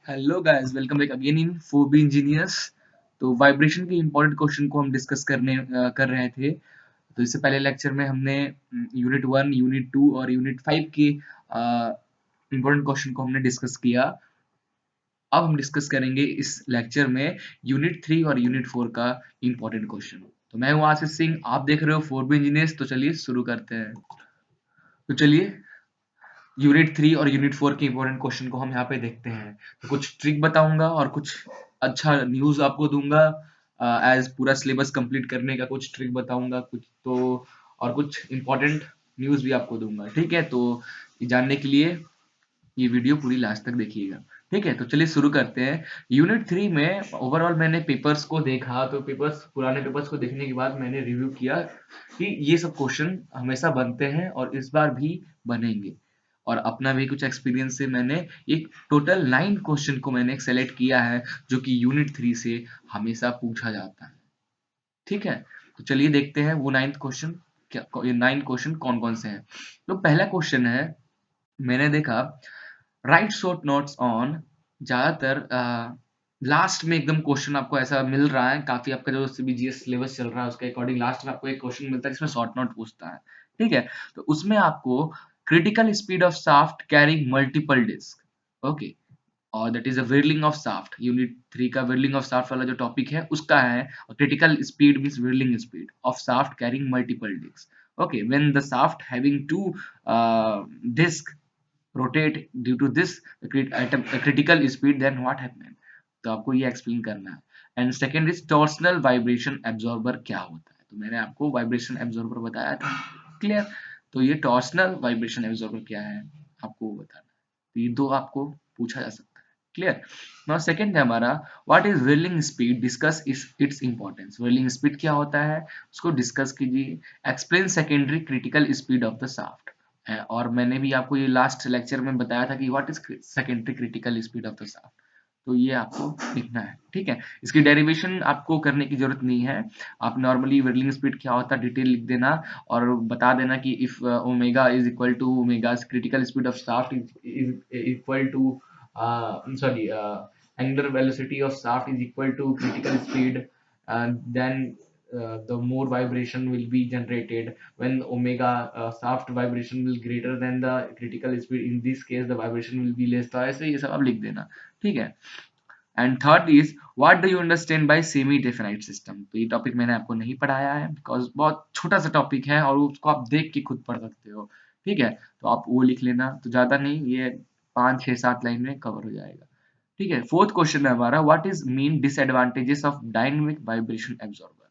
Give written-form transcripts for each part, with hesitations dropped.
Hello guys, welcome back again in 4B engineers. तो vibration के important question को हम डिस्कस कर रहे थे। तो इससे पहले लेक्चर में हमने यूनिट 1, यूनिट 2 और यूनिट 5 के इंपॉर्टेंट क्वेश्चन को हमने डिस्कस किया। अब हम डिस्कस करेंगे इस लेक्चर में यूनिट 3 और यूनिट 4 का इंपॉर्टेंट क्वेश्चन। तो मैं हूं आशीष सिंह, आप देख रहे हो 4B इंजीनियर्स। तो चलिए शुरू करते हैं। तो चलिए यूनिट 3 और यूनिट 4 के इंपॉर्टेंट क्वेश्चन को हम यहाँ पे देखते हैं। तो कुछ ट्रिक बताऊंगा और कुछ अच्छा न्यूज आपको दूंगा। एज पूरा सिलेबस कंप्लीट करने का कुछ ट्रिक बताऊंगा कुछ तो, और कुछ इंपॉर्टेंट न्यूज भी आपको दूंगा। ठीक है, तो ये जानने के लिए ये वीडियो पूरी लास्ट तक देखिएगा। ठीक है, तो चलिए शुरू करते हैं। यूनिट 3 में ओवरऑल मैंने पेपर्स को देखा, तो पेपर्स पुराने पेपर्स को देखने के बाद मैंने रिव्यू किया कि ये सब क्वेश्चन हमेशा बनते हैं और इस बार भी बनेंगे। और अपना भी कुछ एक्सपीरियंस से मैंने एक टोटल 9 क्वेश्चन को मैंने सेलेक्ट किया है जो कि यूनिट 3 से हमेशा पूछा जाता है। ठीक है, तो चलिए देखते हैं वो 9th क्वेश्चन क्या, ये 9 क्वेश्चन कौन कौन से हैं। तो पहला क्वेश्चन है, मैंने देखा राइट शॉर्ट नोट्स ऑन। ज्यादातर लास्ट में एकदम क्वेश्चन आपको ऐसा मिल रहा है, काफी आपका जो सीबीजीएस सिलेबस चल रहा है उसके अकॉर्डिंग लास्ट में आपको एक क्वेश्चन मिलता है जिसमें शॉर्ट नोट पूछता है। ठीक है, तो उसमें आपको critical speed of shaft carrying multiple disc, okay, और that is a whirling of shaft. Unit 3 का व्हिर्लिंग ऑफ शाफ्ट वाला जो टॉपिक है उसका है। और critical speed means whirling speed of shaft carrying multiple disc. Okay, when the shaft having two disc rotate due to this critical speed, then what happened? तो आपको ये एक्सप्लेन करना है। And second is torsional vibration absorber क्या होता है। तो मैंने आपको वाइब्रेशन एब्जॉर्बर बताया था, क्लियर। तो ये टॉर्सनल वाइब्रेशन एब्जॉर्बर क्या है आपको वो बताना है। तो ये दो आपको पूछा जा सकता है, क्लियर। नाउ सेकंड है हमारा, what is whirling speed, discuss its importance. Whirling speed क्या होता है उसको डिस्कस कीजिए। Explain secondary critical speed of the shaft है। और मैंने भी आपको ये लास्ट लेक्चर में बताया था कि what is secondary critical speed of the shaft. तो ये आपको लिखना है, ठीक है। इसकी डेरिवेशन आपको करने की जरूरत नहीं है। आप नॉर्मली व्हिर्लिंग स्पीड क्या होता है डिटेल लिख देना और बता देना कि if omega is equal to omega critical speed of shaft is equal to sorry angular velocity of shaft is equal to critical speed, and then the more vibration will be generated when omega shaft vibration will greater than the critical speed. In this case the vibration will be less। तो ऐसे ये सब आप लिख देना, ठीक है। And third is what do you understand by semi definite system. तो ये टॉपिक मैंने आपको नहीं पढ़ाया है बिकॉज बहुत छोटा सा टॉपिक है और उसको आप देख के खुद पढ़ सकते हो, ठीक है। तो आप वो लिख लेना, तो ज्यादा नहीं, ये 5 6 7 लाइन में कवर हो जाएगा, ठीक है। फोर्थ क्वेश्चन है हमारा, what is mean disadvantages of dynamic vibration absorber.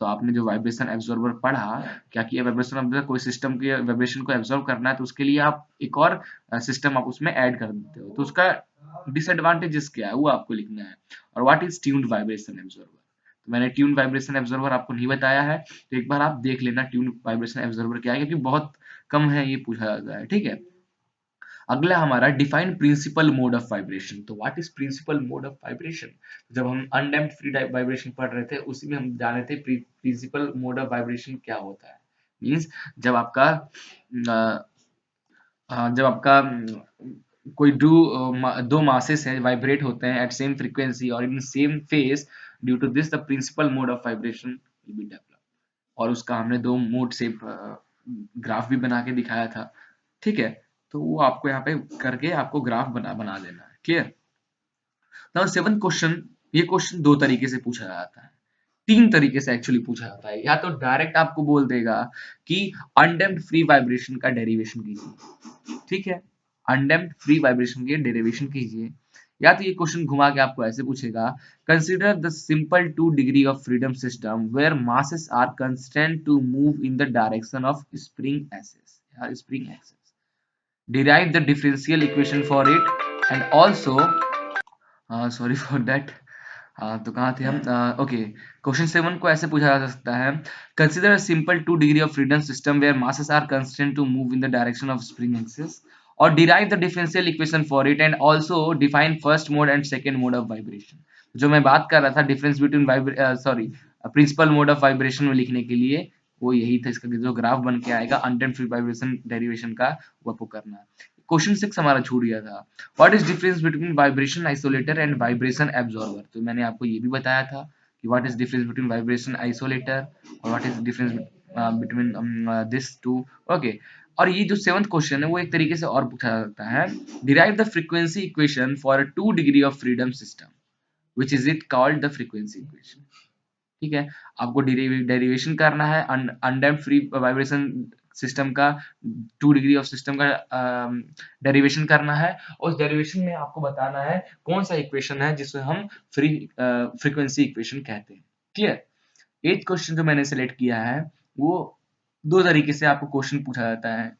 तो आपने जो वाइब्रेशन एब्जॉर्बर पढ़ा, क्या किया, वाइब्रेशन एब्जॉर्बर कोई सिस्टम के वाइब्रेशन को एब्जॉर्ब करना है तो उसके लिए आप एक और सिस्टम आप उसमें ऐड कर देते हो, तो उसका डिसएडवांटेजेस क्या है वो आपको लिखना है। और what is tuned vibration absorber. तो मैंने ट्यून्ड वाइब्रेशन एब्जॉर्बर आपको नहीं बताया है, तो एक बार आप देख लेना ट्यून्ड वाइब्रेशन एब्जॉर्बर क्या है, क्योंकि बहुत कम है ये पूछा जाता है, ठीक है। अगला हमारा define principal mode of vibration. तो what is principal mode of vibration. जब हम अनडैम्प्ड फ्री वाइब्रेशन पढ़ रहे थे उसी में हम जाने थे प्रिंसिपल मोड ऑफ वाइब्रेशन क्या होता है। मींस जब आपका कोई दो मासेस है वाइब्रेट होते हैं एट सेम फ्रीक्वेंसी और in same phase, due to this the principal mode of vibration will be develop. और उसका हमने दो मोड से ग्राफ भी बना के दिखाया था, ठीक है। तो वो आपको यहाँ पे करके आपको ग्राफ बना बना देना है, क्लियर। नाउ सेवन क्वेश्चन, ये क्वेश्चन दो तरीके से पूछा जाता है, तीन तरीके से एक्चुअली पूछा जाता है। या तो डायरेक्ट आपको बोल देगा कि अनडैम्प्ड फ्री वाइब्रेशन का डेरिवेशन कीजिए, ठीक है, अनडैम्प्ड फ्री वाइब्रेशन के डेरिवेशन कीजिए। या तो ये क्वेश्चन घुमा के आपको ऐसे पूछेगा, consider the simple 2 degree of freedom system where masses are constant to move in the direction of spring axis या spring axis, derive the differential equation for it, and also sorry for that. तो कहाँ थे हम, okay. Question 7 को ऐसे पूछा जा सकता है, consider a simple 2 degree of freedom system where masses are constant to move in the direction of spring axis, और derive the differential equation for it, and also define first mode and second mode of vibration. जो मैं बात कर रहा था difference between sorry principal mode of vibration में लिखने के लिए, वो यही था। इसका जो ग्राफ बन के आएगा अनडैम्प्ड फ्री वाइब्रेशन डेरिवेशन का, वो आपको करना है। क्वेश्चन 6 हमारा छूट गया था, what is difference between vibration isolator and vibration absorber. तो मैंने आपको ये भी बताया था कि what is difference between vibration isolator और what is difference between this two. Okay, और ये जो 7th क्वेश्चन है वो एक तरीके से और पूछा जाता है, derive the frequency equation for a 2 degree of freedom system which is it called the frequency equation. ठीक है, आपको डेरिवेशन करना है अनडैम्प्ड फ्री वाइब्रेशन सिस्टम का, 2 डिग्री ऑफ सिस्टम का डेरिवेशन करना है, और उस डेरिवेशन में आपको बताना है कौन सा इक्वेशन है जिसे हम फ्रीक्वेंसी इक्वेशन कहते हैं। क्लियर। 8th क्वेश्चन जो मैंने सेलेक्ट किया है वो दो तरीके से आपको क्वेश्चन पूछा जाता है।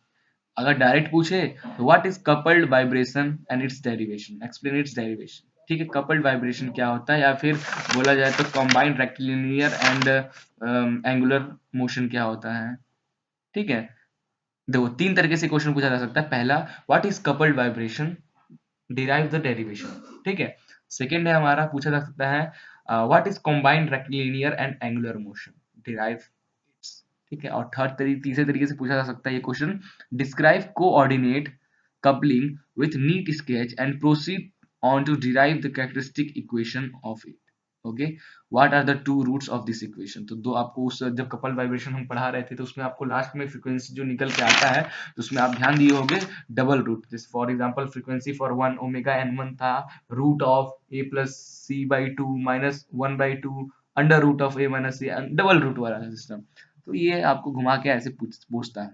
अगर डायरेक्ट पूछे तो what is coupled vibration and it's derivation, explain it's derivation. ठीक है, कपल्ड वाइब्रेशन क्या होता है, या फिर बोला जाए तो combined rectilinear and angular motion क्या होता है। ठीक है, देखो 3 तरीके से क्वेश्चन पूछा जा सकता है। पहला, what is coupled vibration, derive the derivation. ठीक है, सेकेंड है हमारा पूछा जा सकता है what is combined rectilinear and angular motion, derive. ठीक है, और तीसरे तरीके से पूछा जा सकता है ये question, describe coordinate coupling with neat sketch and proceed on to derive the characteristic equation of it. Okay, what are the two roots of this equation. तो दो आपको उस जब कपल वाइब्रेशन हम पढ़ा रहे थे तो उसमें आपको लास्ट में फ्रीक्वेंसी जो निकल के आता है तो उसमें आप ध्यान दिए होंगे डबल रूट। जैसे for example frequency for 1 omega n1 था root of a plus C by two minus 1/2 under root of a minus C, double root वाला सिस्टम। तो ये आपको घुमा के ऐसे पूछता है,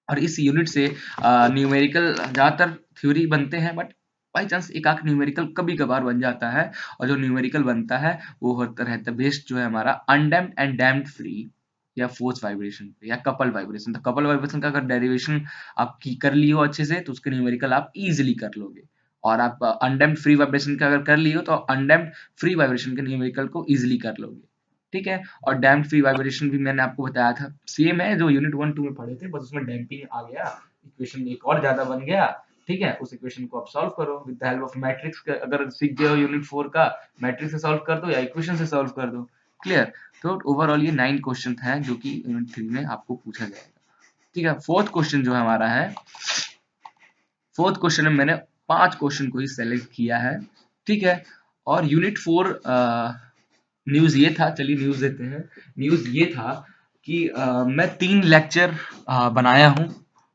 और इस यूनिट से न्यूमेरिकल ज्यादातर थ्योरी बनते हैं, बट बाई चांस एक आख न्यूमेरिकल कभी कभार बन जाता है, और जो न्यूमेरिकल बनता है वो होता रहता है बेस्ड जो है हमारा अनडैम्प्ड एंड डैम्प्ड फ्री या फोर्स वाइब्रेशन या कपल वाइब्रेशन। तो कपल वाइब्रेशन का अगर डेरिवेशन आप की कर लिए हो अच्छे से तो उसके न्यूमेरिकल आप इजीली कर लोगे, और आप अनडैम्प्ड फ्री वाइब्रेशन का अगर कर लिए हो तो अनडैम्प्ड फ्री वाइब्रेशन के न्यूमेरिकल को इजीली कर लोगे। ठीक है, और डैम्प्ड फ्री वाइब्रेशन भी मैंने आपको बताया था, सेम है जो यूनिट 1 2 में पढ़े थे, बस उसमें डैम्पिंग आ गया, इक्वेशन एक और ज्यादा बन गया। ठीक है, उस इक्वेशन को आप सॉल्व करो with the help of matrix. अगर सीख गए हो यूनिट 4 का, मैट्रिक्स से सॉल्व कर दो या इक्वेशन से सॉल्व कर दो। क्लियर। तो ओवरऑल ये 9 क्वेश्चन हैं जो कि यूनिट 3 में आपको पूछा जाएगा। ठीक है, फोर्थ क्वेश्चन जो हमारा है, फोर्थ क्वेश्चन में मैंने 5 क्वेश्चन को ही सेलेक्ट किया है। ठीक है, और यूनिट 4 न्यूज ये था, चलिए न्यूज देते हैं। न्यूज ये था कि मैं 3 लेक्चर बनाया हूँ,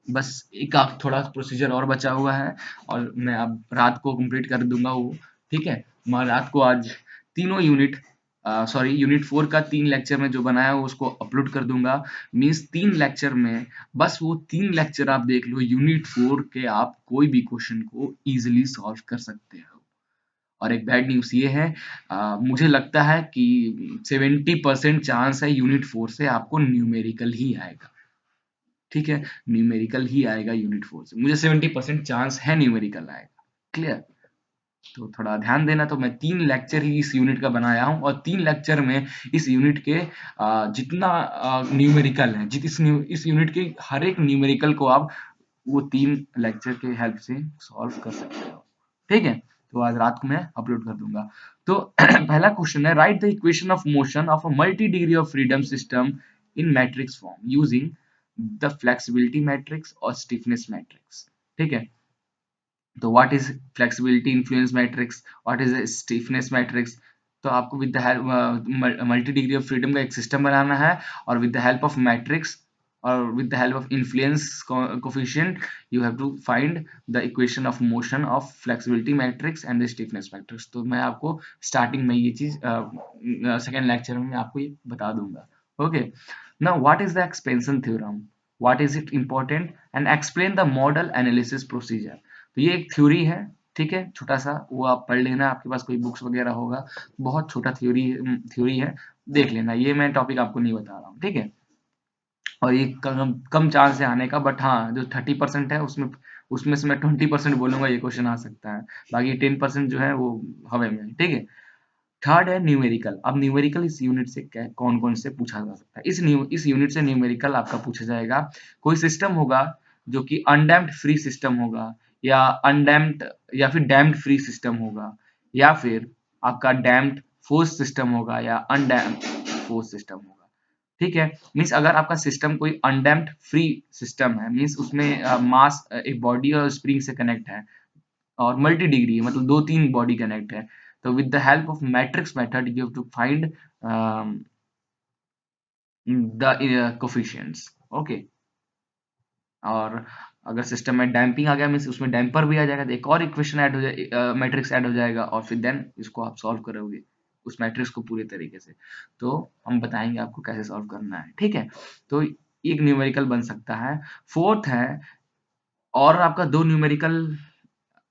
बस एक आध थोड़ा प्रोसीजर और बचा हुआ है, और मैं अब रात को कंप्लीट कर दूंगा वो। ठीक है, मैं रात को आज तीनों यूनिट यूनिट 4 का 3 लेक्चर में जो बनाया है उसको अपलोड कर दूंगा। मीन्स 3 लेक्चर में, बस वो 3 लेक्चर आप देख लो, यूनिट 4 के आप कोई भी क्वेश्चन को इजीली सॉल्व कर सकते हो। और एक बैड न्यूज़ ये है, मुझे लगता है कि 70% चांस है यूनिट 4 से आपको न्यूमेरिकल ही आएगा। ठीक है, न्यूमेरिकल ही आएगा यूनिट 4 से, मुझे 70% चांस है न्यूमेरिकल आएगा। क्लियर। तो थोड़ा ध्यान देना। तो मैं 3 लेक्चर ही इस यूनिट का बनाया हूँ, और 3 लेक्चर में इस यूनिट के जितना न्यूमेरिकल है, इस यूनिट के हर एक न्यूमेरिकल को आप वो 3 लेक्चर के हेल्प से सॉल्व कर सकते हो। ठीक है, तो आज रात को मैं अपलोड कर दूंगा। तो पहला क्वेश्चन है, right the equation of motion of a multi degree of freedom system in matrix form using the flexibility matrix और स्टिफनेस मैट्रिक्स। ठीक है, तो what is flexibility influence matrix, what is stiffness matrix. तो आपको with the help multi degree of freedom का एक system बनाना है, और with the help of matrix और with the help of influence coefficient you have to find the equation of motion of flexibility matrix and the stiffness matrix। तो मैं आपको starting में ये चीज सेकेंड लेक्चर में मैं आपको ये बता दूंगा। Okay, now what is the expansion theorem, what is it important, and explain the model analysis procedure। तो ये एक थ्योरी है। ठीक है, छोटा सा, वो आप पढ़ लेना, आपके पास कोई बुक्स वगैरह होगा, बहुत छोटा थ्योरी है, देख लेना, ये मैं टॉपिक आपको नहीं बता रहा हूँ। ठीक है, और ये कम चांस है आने का, बट हाँ जो 30% है उसमें उसमें से मैं 20% बोलूंगा ये क्वेश्चन आ सकता है, बाकी 10% जो है वो हवा में। ठीक है, थर्ड है न्यूमेरिकल। अब न्यूमेरिकल इस यूनिट से कौन कौन से पूछा जा सकता है, इस यूनिट से न्यूमेरिकल आपका पूछा जाएगा। कोई सिस्टम होगा जो कि अनडैम्प्ड फ्री सिस्टम होगा, या अनडैम्प्ड या फिर डैम्प्ड फ्री सिस्टम होगा, या फिर आपका डैम्प्ड फोर्स सिस्टम होगा, या अनडैम्प्ड फोर्स सिस्टम होगा। ठीक है, मीन्स अगर आपका सिस्टम कोई अनडैम्प्ड फ्री सिस्टम है, मीन्स उसमें मास एक बॉडी और स्प्रिंग से कनेक्ट है और मल्टी डिग्री है, मतलब 2-3 बॉडी कनेक्ट है। तो with the help of matrix method you have to find the coefficients. Okay, और अगर सिस्टम में डैम्पिंग आ गया मीन्स उसमें डैम्पर भी आ जाएगा, तो एक और इक्वेशन ऐड हो जाए, मैट्रिक्स ऐड हो जाएगा और फिर देन इसको आप सॉल्व करोगे उस मैट्रिक्स को पूरे तरीके से। तो हम बताएंगे आपको कैसे सॉल्व करना है, ठीक है। तो एक न्यूमेरिकल बन सकता है। फोर्थ है, और आपका दो न्यूमेरिकल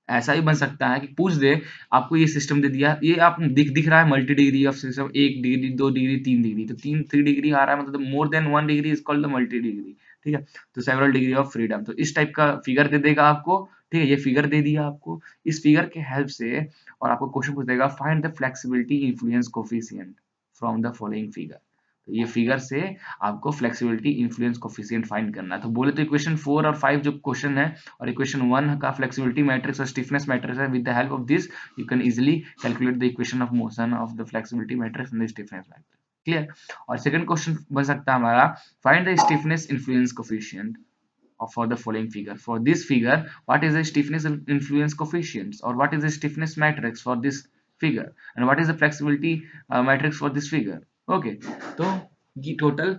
ऐसा भी बन सकता है कि पूछ दे, आपको ये सिस्टम दे दिया, ये आप दिख रहा है multi degree of system, 1 degree 2 degree 3 degree, तो 3 डिग्री आ रहा है, मतलब more than 1 degree is called the multi degree. ठीक है, तो सेवरल डिग्री ऑफ फ्रीडम, तो इस टाइप का फिगर दे देगा आपको। ठीक है, ये फिगर दे दिया आपको, इस फिगर के हेल्प से और आपको क्वेश्चन पूछ देगा, find the flexibility influence coefficient from the following figure. तो ये फिगर से आपको फ्लेक्सिबिलिटी इन्फ्लुएंस कोफिशिएंट फाइंड करना है। तो बोले तो इक्वेशन 4 और 5 जो क्वेश्चन है और इक्वेशन 1 का फ्लेक्सिबिलिटी मैट्रिक्स और स्टिफनेस मैट्रिक्स है, with the help of this you can easily calculate the equation of motion of the flexibility matrix and the stiffness matrix. Clear. और सेकंड क्वेश्चन बन सकता है हमारा, find the stiffness influence coefficient for the following figure. For this figure, what is the stiffness influence coefficients, or what is the stiffness matrix for this figure, and what is the flexibility matrix for this figure. Okay, तो ये total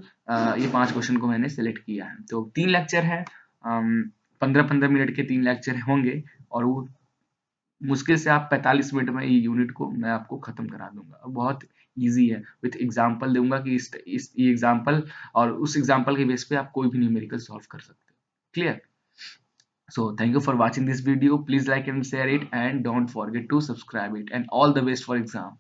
ये 5 question को मैंने select किया है। तो 3 lecture है, 15-15 minute के 3 लेक्चर होंगे, और वो मुश्किल से आप 45 मिनट में ये यूनिट को मैं आपको खत्म करा दूंगा। बहुत इजी है, विथ एग्जांपल दूंगा कि इस ये एग्जांपल और उस एग्जांपल के बेस पे आप कोई भी न्यूमेरिकल सॉल्व कर सकते हो। Clear. So thank you for watching this video. Please like and share it, and don't forget to subscribe it, and all the best for exam.